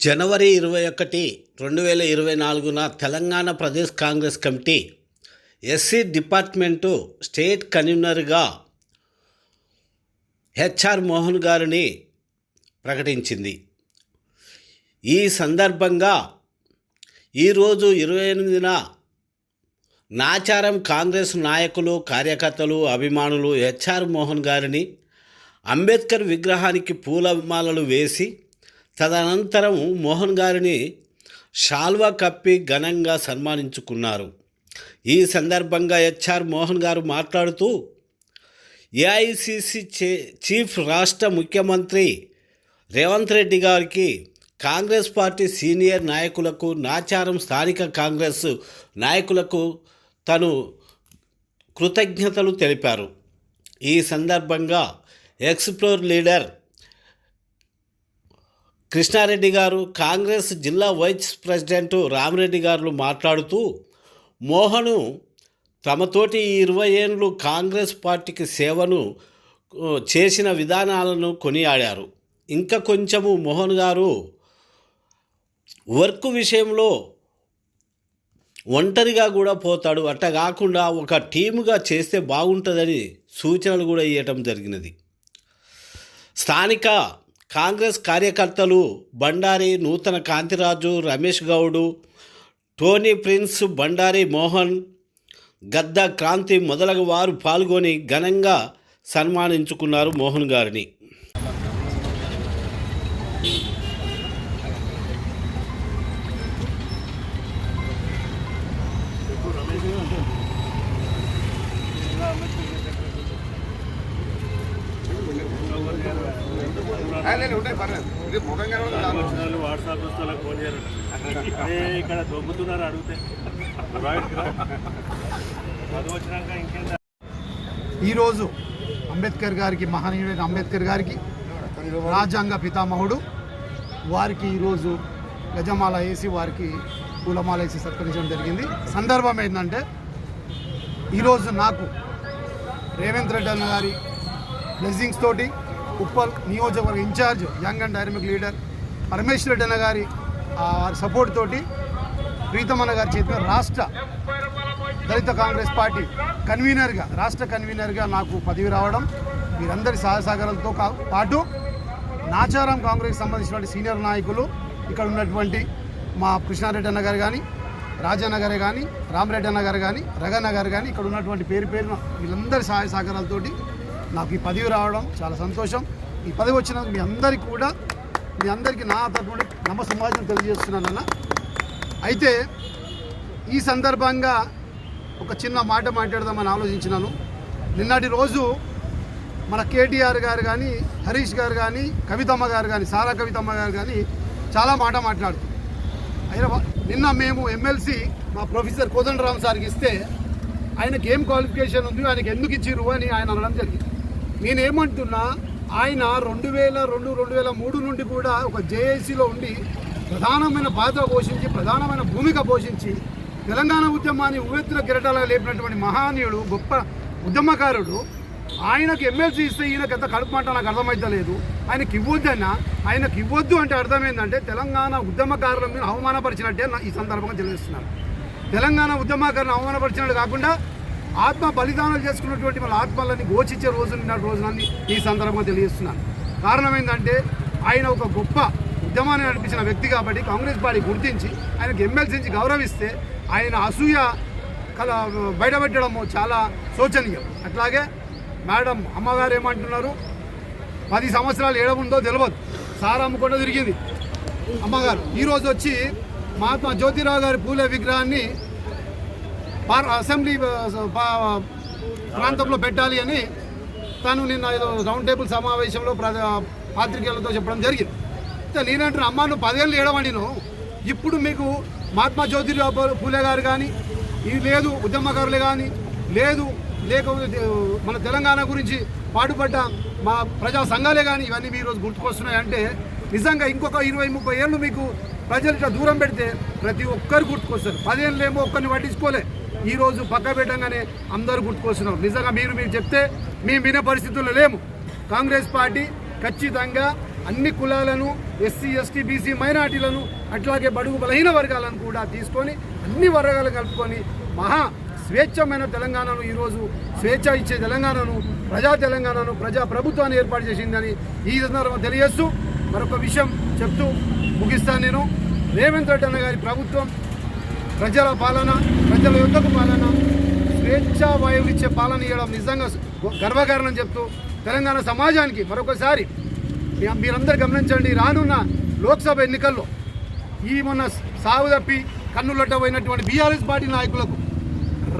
జనవరి 21, 2024 Telangana Pradesh Congress committee SC department state కన్వీనర్గా HR Mohan గారిని ప్రకటించింది. ఈ సందర్భంగా ఈరోజు 28న నాచారం కాంగ్రెస్ నాయకులు, కార్యకర్తలు, అభిమానులు హెచ్ఆర్ మోహన్ గారిని అంబేద్కర్ విగ్రహానికి పూలమాలలు వేసి తదనంతరం మోహన్ గారిని షాల్వా కప్పి ఘనంగా సన్మానించుకున్నారు. ఈ సందర్భంగా హెచ్ఆర్ మోహన్ గారు మాట్లాడుతూ ఏఐసిసి చీఫ్ రాష్ట్ర ముఖ్యమంత్రి రేవంత్ రెడ్డి గారికి, కాంగ్రెస్ పార్టీ సీనియర్ నాయకులకు, నాచారం స్థానిక కాంగ్రెస్ నాయకులకు తను కృతజ్ఞతలు తెలిపారు. ఈ సందర్భంగా ఎక్స్ప్లోర్ లీడర్ కృష్ణారెడ్డి గారు, కాంగ్రెస్ జిల్లా వైస్ ప్రెసిడెంట్ రామిరెడ్డి గారు మాట్లాడుతూ మోహను తమతోటి 20 ఏళ్ళు కాంగ్రెస్ పార్టీకి సేవను చేసిన విధానాలను కొనియాడారు. ఇంకా కొంచెము మోహన్ గారు వర్క్ విషయంలో ఒంటరిగా కూడా పోతాడు, అట్ట కాకుండా ఒక టీముగా చేస్తే బాగుంటుందని సూచనలు కూడా ఇవ్వటం జరిగినది. స్థానిక కాంగ్రెస్ కార్యకర్తలు బండారి నూతన కాంతిరాజు, రమేష్ గౌడు, టోనీ ప్రిన్స్, బండారి మోహన్, గద్ద క్రాంతి మొదలగు వారు పాల్గొని ఘనంగా సన్మానించుకున్నారు మోహన్ గారిని. ఇక్కడ దొబ్బుతున్నారు అడిగితే ఈరోజు అంబేద్కర్ గారికి, మహనీయుడైన అంబేద్కర్ గారికి, రాజ్యాంగ పితామహుడు వారికి ఈరోజు గజమాల వేసి వారికి పూలమాల వేసి సత్కరించడం జరిగింది. సందర్భం ఏంటంటే ఈరోజు నాకు రేవంత్ రెడ్డి అన్న గారి బ్లెస్సింగ్స్ తోటి, ఉప్పల్ నియోజకవర్గ in charge young and dynamic leader Parameshwar Reddy అన్న గారి సపోర్ట్ తోటి, ప్రీతమన్న గారి చేతిలో రాష్ట్ర దళిత కాంగ్రెస్ పార్టీ కన్వీనర్గా, రాష్ట్ర కన్వీనర్గా నాకు పదవి రావడం, వీరందరి సహకారాలతో పాటు నాచారం కాంగ్రెస్కి సంబంధించినటువంటి సీనియర్ నాయకులు, ఇక్కడ ఉన్నటువంటి మా కృష్ణారెడ్డి అన్న గారు కానీ, రాజన్న గారు కానీ, రామరెడ్డి అన్న గారు కానీ, రగన్న గారు కానీ, ఇక్కడ ఉన్నటువంటి పేరున వీళ్ళందరి సహాయ సహకారాలతోటి నాకు ఈ పదవి రావడం చాలా సంతోషం. ఈ పదవి వచ్చినందుకు మీ అందరికీ నా తరపున నమస్సమాజం తెలియజేస్తున్నానన్న. అయితే ఈ సందర్భంగా ఒక చిన్న మాట మాట్లాడదామని ఆలోచించినాను. నిన్నటి రోజు మన కేటీఆర్ గారు కానీ, హరీష్ గారు కానీ, కవితమ్మ గారు కానీ, సారా కవితమ్మ గారు కానీ చాలా మాట్లాడుతుంది. అయినా నిన్న మేము ఎమ్మెల్సీ మా ప్రొఫెసర్ కోదండరామ్ సార్కి ఇస్తే ఆయనకి ఏం క్వాలిఫికేషన్ ఉంది, ఆయనకి ఎందుకు ఇచ్చిర్రు అని ఆయన అనడం జరిగింది. నేనేమంటున్నా, ఆయన 2002-2003 నుండి కూడా ఒక జేఏసీలో ఉండి ప్రధానమైన పాత్ర పోషించి, ప్రధానమైన భూమిక పోషించి తెలంగాణ ఉద్యమాన్ని ఉవ్వెత్తున కిరటాలుగా లేపినటువంటి మహానీయుడు, గొప్ప ఉద్యమకారుడు. ఆయనకు ఎమ్మెల్సీ ఇస్తే ఈయనకు ఎంత కడుపుమంట నాకు అర్థమవుతలేదు. ఆయనకి ఇవ్వద్దన్నా, ఆయనకి ఇవ్వద్దు అంటే అర్థమైందంటే తెలంగాణ ఉద్యమకారుల మీద అవమానపరిచినట్టే ఈ సందర్భంగా తెలియజేస్తున్నాను. తెలంగాణ ఉద్యమకారులను అవమానపరిచినట్టు కాకుండా ఆత్మ బలిదానాలు చేసుకున్నటువంటి వాళ్ళ ఆత్మలని ఘోషించే రోజునని ఈ సందర్భంగా తెలియజేస్తున్నాను. కారణం ఏంటంటే ఆయన ఒక గొప్ప ఉద్యమాన్ని నడిపించిన వ్యక్తి కాబట్టి కాంగ్రెస్ పార్టీ గుర్తించి ఆయనకు ఎమ్మెల్సీ గౌరవిస్తే ఆయన అసూయ బయటపెట్టడము చాలా శోచనీయం. అట్లాగే మేడం అమ్మగారు ఏమంటున్నారు, 10 సంవత్సరాలు ఏడముందో తెలియదు, సారా అమ్ముకుండా తిరిగింది అమ్మగారు. ఈరోజు వచ్చి మహాత్మా జ్యోతిరావు గారి పూలే విగ్రహాన్ని అసెంబ్లీ ప్రాంతంలో పెట్టాలి అని తను నిన్న ఏదో రౌండ్ టేబుల్ సమావేశంలో పాత్రికేయులతో చెప్పడం జరిగింది. నేనంటున్నా, అమ్మ నువ్వు 10 ఏళ్ళు ఏడవండి, నువ్వు ఇప్పుడు మీకు మహాత్మా జ్యోతిరావు పూలే గారు కానీ, ఇది లేదు ఉద్యమకారులే కానీ, లేకపోతే మన తెలంగాణ గురించి పాటుపడ్డ మా ప్రజా సంఘాలే కానీ ఇవన్నీ మీ ఈరోజు గుర్తుకొస్తున్నాయి. అంటే నిజంగా ఇంకొక 20-30 ఏళ్ళు మీకు ప్రజలు ఇట్లా దూరం పెడితే ప్రతి ఒక్కరు గుర్తుకొస్తారు. 10 ఏళ్ళేమో ఒక్కరిని పట్టించుకోలే, ఈరోజు పక్క పెట్టంగానే అందరూ గుర్తుకొస్తున్నారు. నిజంగా మీరు చెప్తే మేము వినే పరిస్థితుల్లో లేము. కాంగ్రెస్ పార్టీ ఖచ్చితంగా అన్ని కులాలను, ఎస్సీ ఎస్టీ బీసీ మైనార్టీలను, అట్లాగే బడుగు బలహీన వర్గాలను కూడా తీసుకొని అన్ని వర్గాలు కలుపుకొని మహా స్వేచ్ఛమైన తెలంగాణను, ఈరోజు స్వేచ్ఛ ఇచ్చే తెలంగాణను, ప్రజా తెలంగాణను, ప్రజా ప్రభుత్వాన్ని ఏర్పాటు చేసిందని ఈ సందర్భంగా తెలియజేస్తూ మరొక విషయం చెప్తూ ముగిస్తాను. నేను రేవంత్ రెడ్డి అన్న గారి ప్రభుత్వం ప్రజల పాలన, ప్రజల యొక్కకు పాలన, స్వేచ్ఛా వాయువులు ఇచ్చే పాలన ఇవ్వడం నిజంగా గర్వకారణం చెప్తూ తెలంగాణ సమాజానికి మరొకసారి మీరందరూ గమనించండి. రానున్న లోక్సభ ఎన్నికల్లో ఈ మొన్న సాగు తప్పి కన్నులొట్ట పోయినటువంటి బీఆర్ఎస్ పార్టీ నాయకులకు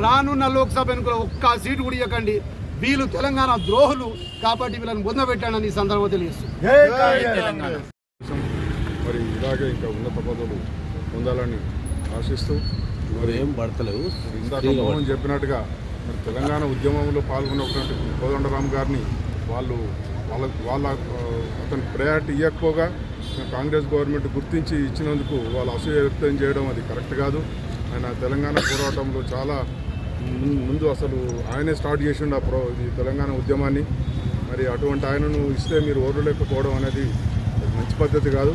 రానున్న లోక్సభ ఎన్నికల్లో ఒక్క సీటు కూడా ఇవ్వకండి. వీళ్ళు తెలంగాణ ద్రోహులు కాబట్టి వీళ్ళని పొందబెట్టానని ఈ సందర్భంగా తెలియజేస్తుంది. మరి ఇలాగే ఇంకా ఉన్నత పదవులు పొందాలని ఆశిస్తూ మరి ఏం పడతలేవు. ఇందాక మోహన్ చెప్పినట్టుగా మరి తెలంగాణ ఉద్యమంలో పాల్గొన్నటువంటి కోదండరామ్ గారిని వాళ్ళ అతనికి ప్రయారిటీ ఇవ్వకపోగా కాంగ్రెస్ గవర్నమెంట్ గుర్తించి ఇచ్చినందుకు వాళ్ళు అసూయ వ్యక్తం చేయడం అది కరెక్ట్ కాదు. ఆయన తెలంగాణ పోరాటంలో చాలా ముందు అసలు ఆయనే స్టార్ట్ చేసిండు ఈ తెలంగాణ ఉద్యమాన్ని. మరి అటువంటి ఆయనను ఇస్తే మీరు ఓర్వలేకపోవడం అనేది మంచి పద్ధతి కాదు.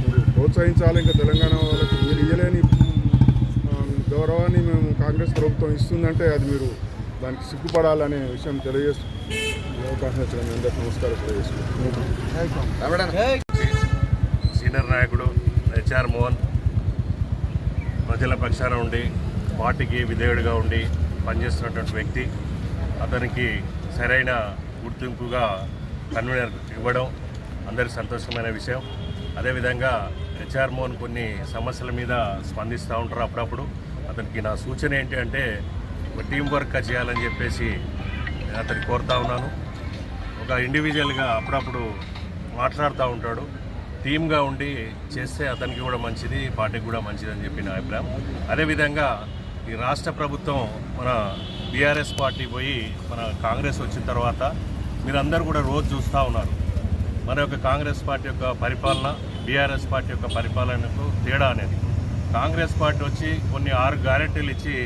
మీరు ప్రోత్సహించాలి. ఇంకా తెలంగాణ వాళ్ళకి మీరు ఇవ్వలేని గౌరవాన్ని మేము కాంగ్రెస్ ప్రభుత్వం ఇస్తుందంటే అది మీరు దానికి సిగ్గుపడాలనే విషయం తెలియజేస్తూ అవకాశం ఇచ్చిన మీ అందరికీ నమస్కారం తెలియజేస్తున్నాం. సీనియర్ నాయకుడు హెచ్ఆర్ మోహన్ ప్రజల పక్షాన ఉండి పార్టీకి విధేయుడిగా ఉండి పనిచేస్తున్నటువంటి వ్యక్తి. అతనికి సరైన గుర్తింపుగా కన్వీనర్ ఇవ్వడం అందరికి సంతోషమైన విషయం. అదేవిధంగా హెచ్ఆర్ మోహన్ కొన్ని సమస్యల మీద స్పందిస్తూ ఉంటారు అప్పుడప్పుడు. అతనికి నా సూచన ఏంటి అంటే ఒక టీం వర్క్గా చేయాలని చెప్పేసి అతనికి కోరుతా ఉన్నాను. ఒక ఇండివిజువల్గా అప్పుడప్పుడు మాట్లాడుతూ ఉంటాడు. టీమ్గా ఉండి చేస్తే అతనికి కూడా మంచిది, పార్టీకి కూడా మంచిది అని చెప్పి నా అభిప్రాయం. అదేవిధంగా ఈ రాష్ట్ర ప్రభుత్వం మన బీఆర్ఎస్ పార్టీ పోయి మన కాంగ్రెస్ వచ్చిన తర్వాత మీరందరూ కూడా రోజు చూస్తూ ఉన్నారు మన యొక్క కాంగ్రెస్ పార్టీ యొక్క పరిపాలన, బీఆర్ఎస్ పార్టీ యొక్క పరిపాలనకు తేడా అనేది. కాంగ్రెస్ పార్టీ వచ్చి కొన్ని 6 గ్యారెంటీలు ఇచ్చి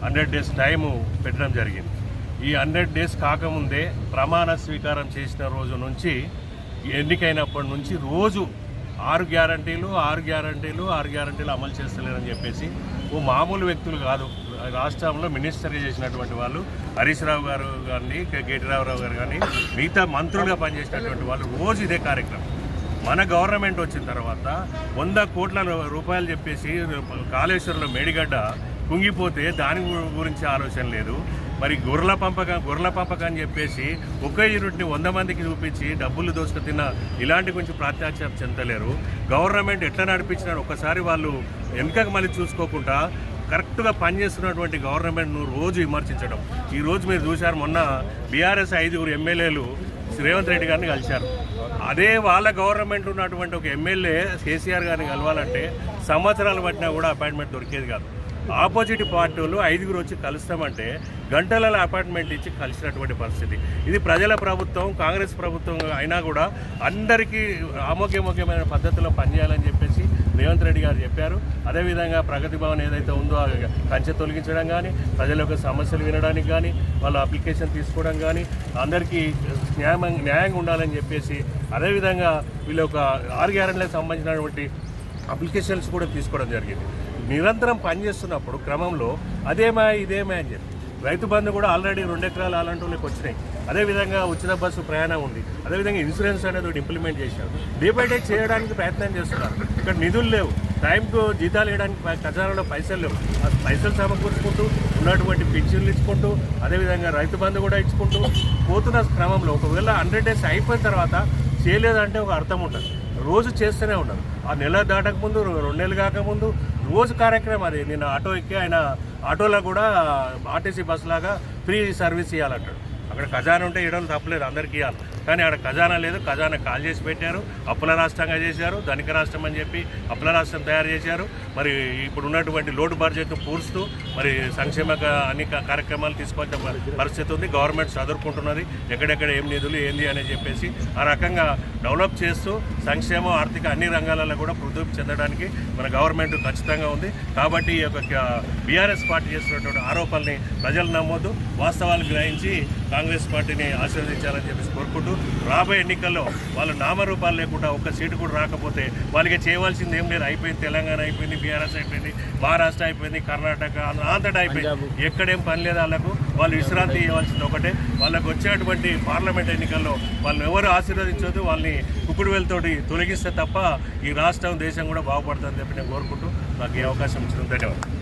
100 డేస్ టైము పెట్టడం జరిగింది. ఈ 100 డేస్ కాకముందే ప్రమాణ స్వీకారం చేసిన రోజు నుంచి ఎన్నికైనప్పటి నుంచి రోజు 6 గ్యారంటీలు అమలు చేస్తలేరని చెప్పేసి ఓ మామూలు వ్యక్తులు కాదు, రాష్ట్రంలో మినిస్టర్గా చేసినటువంటి వాళ్ళు హరీష్ రావు గారు కానీ, కేటీ రామారావు గారు కానీ, మిగతా మంత్రులుగా పనిచేసినటువంటి వాళ్ళు రోజు ఇదే కార్యక్రమం. మన గవర్నమెంట్ వచ్చిన తర్వాత 100 కోట్ల రూపాయలు చెప్పేసి కాళేశ్వరంలో మేడిగడ్డ కుంగిపోతే దాని గురించి ఆలోచన లేదు. మరి గొర్రెల పంపకం అని చెప్పేసి ఒకే యూనిట్ని 100 మందికి చూపించి డబ్బులు దోసుకు తిన్న ఇలాంటి గురించి ప్రాత్యాక్షేపం చెందలేరు. గవర్నమెంట్ ఎట్లా నడిపించినారు ఒకసారి వాళ్ళు వెనుకకు మళ్ళీ చూసుకోకుండా కరెక్ట్గా పనిచేస్తున్నటువంటి గవర్నమెంట్ను రోజు విమర్శించడం. ఈరోజు మీరు చూశారు, మొన్న బీఆర్ఎస్ 5 ఎమ్మెల్యేలు రేవంత్ రెడ్డి గారిని కలిశారు. అదే వాళ్ళ గవర్నమెంట్ ఉన్నటువంటి ఒక ఎమ్మెల్యే కేసీఆర్ గారిని కలవాలంటే సంవత్సరాలు పట్టినా కూడా అపాయింట్మెంట్ దొరికేది కాదు. ఆపోజిట్ పార్టీలు 5 వచ్చి కలుస్తామంటే గంటలలో అపాయింట్మెంట్ ఇచ్చి కలిసినటువంటి పరిస్థితి. ఇది ప్రజల ప్రభుత్వం, కాంగ్రెస్ ప్రభుత్వం అయినా కూడా అందరికీ ఆమోగ్యమైన పద్ధతిలో పనిచేయాలని చెప్పేసి రేవంత్ రెడ్డి గారు చెప్పారు. అదేవిధంగా ప్రగతి భవన్ ఏదైతే ఉందో కంచె తొలగించడం కానీ, ప్రజల యొక్క సమస్యలు వినడానికి కానీ, వాళ్ళ అప్లికేషన్ తీసుకోవడం కానీ అందరికీ న్యాయంగా ఉండాలని చెప్పేసి, అదేవిధంగా వీళ్ళ ఒక 6 గ్యారెంటీలకు సంబంధించినటువంటి అప్లికేషన్స్ కూడా తీసుకోవడం జరిగింది. నిరంతరం పనిచేస్తున్నప్పుడు క్రమంలో అదేమా ఇదేమా అని చెప్పి రైతు బంధు కూడా ఆల్రెడీ 2 ఎకరాలు అలాంటి వాళ్ళకి వచ్చినాయి. అదేవిధంగా ఉచిత బస్సు ప్రయాణం ఉంది. అదేవిధంగా ఇన్సూరెన్స్ అనేది ఒకటి ఇంప్లిమెంట్ చేశారు. డే బై డే చేయడానికి ప్రయత్నం చేస్తున్నారు. ఇక్కడ నిధులు లేవు, టైంకు జీతాలు వేయడానికి ఖజానాలో పైసలు లేవు. ఆ పైసలు సమకూర్చుకుంటూ ఉన్నటువంటి పింఛన్లు ఇచ్చుకుంటూ, అదేవిధంగా రైతు బంధు కూడా ఇచ్చుకుంటూ పోతున్న క్రమంలో ఒకవేళ 100 డేస్ అయిపోయిన తర్వాత చేయలేదంటే ఒక అర్థం ఉంటుంది. రోజు చేస్తూనే ఉన్నారు. ఆ నెల దాటకముందు, 2 నెలలు కాకముందు రోజు కార్యక్రమం అది. నేను ఆటో ఎక్కి ఆయన ఆటోలో కూడా ఆర్టీసీ బస్ లాగా ఫ్రీ సర్వీస్ ఇవ్వాలంటాడు. అక్కడ ఖజానా ఉంటే ఇవ్వడం తప్పలేదు, అందరికీ ఇవ్వాలి. కానీ ఆడ ఖజానా లేదు, ఖజానా కాల్ చేసి పెట్టారు, అప్పుల రాష్ట్రంగా చేశారు, ధనిక రాష్ట్రం అని చెప్పి అప్పుల రాష్ట్రం తయారు చేశారు. మరి ఇప్పుడు ఉన్నటువంటి లోటు బడ్జెట్ను పూరుస్తూ మరి సంక్షేమ అన్ని కార్యక్రమాలు తీసుకొచ్చే పరిస్థితి ఉంది. గవర్నమెంట్ చదువుకుంటున్నది ఎక్కడెక్కడ ఏం నిధులు ఏంది అని చెప్పేసి ఆ రకంగా డెవలప్ చేస్తూ సంక్షేమం ఆర్థిక అన్ని రంగాలలో కూడా వృద్ధి చెందడానికి మన గవర్నమెంట్ ఖచ్చితంగా ఉంది. కాబట్టి ఈ యొక్క బీఆర్ఎస్ పార్టీ చేస్తున్నటువంటి ఆరోపణల్ని ప్రజలు నమ్మొద్దు, వాస్తవాలు గ్రహించి కాంగ్రెస్ పార్టీని ఆశీర్వదించాలని చెప్పేసి కోరుకుంటూ రాబోయే ఎన్నికల్లో వాళ్ళు నామరూపాలు లేకుండా ఒక్క సీటు కూడా రాకపోతే వాళ్ళకి చేయవలసింది ఏం లేదు. అయిపోయింది, తెలంగాణ అయిపోయింది, బీఆర్ఎస్ అయిపోయింది, మహారాష్ట్ర అయిపోయింది, కర్ణాటక అంతటా అయిపోయింది. ఎక్కడేం పని లేదు వాళ్ళకు. వాళ్ళు విశ్రాంతి ఇవ్వాల్సింది ఒకటే. వాళ్ళకు వచ్చేటువంటి పార్లమెంట్ ఎన్నికల్లో వాళ్ళని ఎవరు ఆశీర్వదించొద్దు, వాళ్ళని కుక్కుడు వేలతోటి తొలగిస్తే తప్ప ఈ రాష్ట్రం దేశం కూడా బాగుపడుతుందని చెప్పి నేను కోరుకుంటూ నాకు ఈ అవకాశం ఇచ్చిన ధన్యవాదాలు.